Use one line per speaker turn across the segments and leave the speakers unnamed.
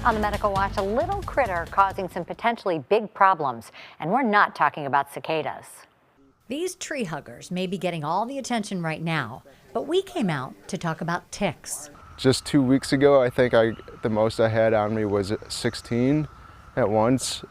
On the Medical Watch, a little critter causing some potentially big problems. And we're not talking about cicadas.
These tree huggers may be getting all the attention right now, but we came out to talk about ticks.
Just 2 weeks ago, I think the most I had on me was 16 at once.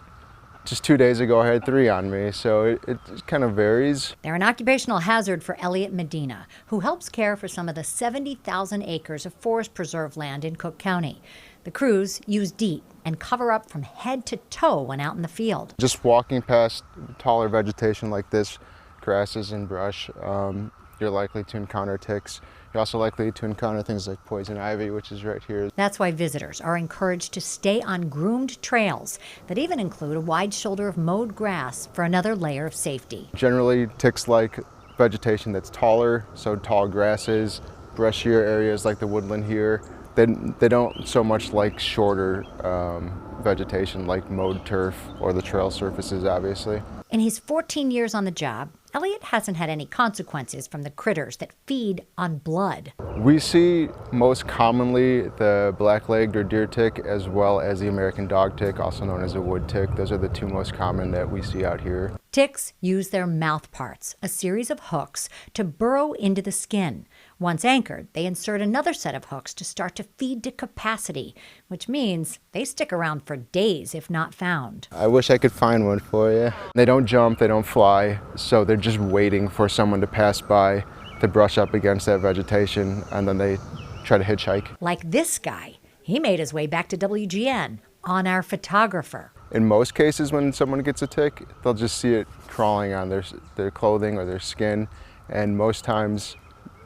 Just 2 days ago, I had 3 on me, so it kind of varies.
They're an occupational hazard for Elliot Medina, who helps care for some of the 70,000 acres of forest preserve land in Cook County. The crews use DEET and cover up from head to toe when out in the field.
Just walking past taller vegetation like this, grasses and brush, you're likely to encounter ticks. You're also likely to encounter things like poison ivy, which is right here.
That's why visitors are encouraged to stay on groomed trails that even include a wide shoulder of mowed grass for another layer of safety.
Generally, ticks like vegetation that's taller, so tall grasses, brushier areas like the woodland here. They don't so much like shorter vegetation like mowed turf or the trail surfaces, obviously.
In his 14 years on the job, Elliot hasn't had any consequences from the critters that feed on blood.
We see most commonly the black-legged or deer tick, as well as the American dog tick, also known as a wood tick. Those are the 2 most common that we see out here.
Ticks use their mouth parts, a series of hooks, to burrow into the skin. Once anchored, they insert another set of hooks to start to feed to capacity, which means they stick around for days if not found.
I wish I could find one for you. They don't jump, they don't fly, so they're just waiting for someone to pass by to brush up against that vegetation, and then they try to hitchhike.
Like this guy. He made his way back to WGN on our photographer.
In most cases, when someone gets a tick, they'll just see it crawling on their clothing or their skin, and most times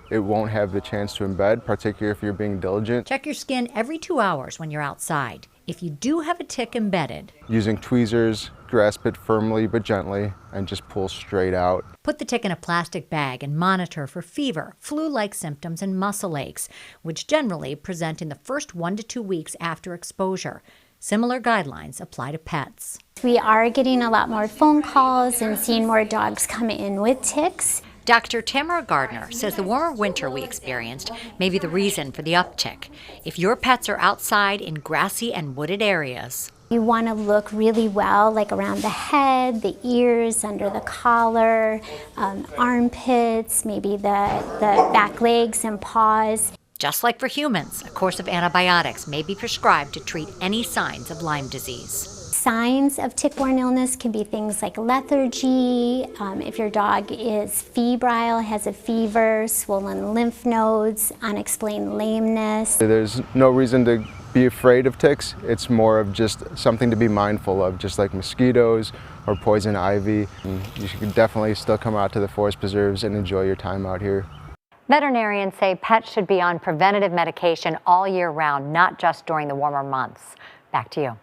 it won't have the chance to embed, particularly if you're being diligent.
Check your skin every 2 hours when you're outside. If you do have a tick embedded,
using tweezers, grasp it firmly but gently, and just pull straight out.
Put the tick in a plastic bag and monitor for fever, flu-like symptoms, and muscle aches, which generally present in the first 1 to 2 weeks after exposure. Similar guidelines apply to pets.
We are getting a lot more phone calls and seeing more dogs come in with ticks.
Dr. Tamara Gardner says the warmer winter we experienced may be the reason for the uptick. If your pets are outside in grassy and wooded areas,
you want to look really well, like around the head, the ears, under the collar, armpits, maybe the back legs and paws.
Just like for humans, a course of antibiotics may be prescribed to treat any signs of Lyme disease.
Signs of tick-borne illness can be things like lethargy, if your dog is febrile, has a fever, swollen lymph nodes, unexplained lameness. There's
no reason to be afraid of ticks. It's more of just something to be mindful of, just like mosquitoes or poison ivy. And you should definitely still come out to the forest preserves and enjoy your time out here.
Veterinarians say pets should be on preventative medication all year round, not just during the warmer months. Back to you.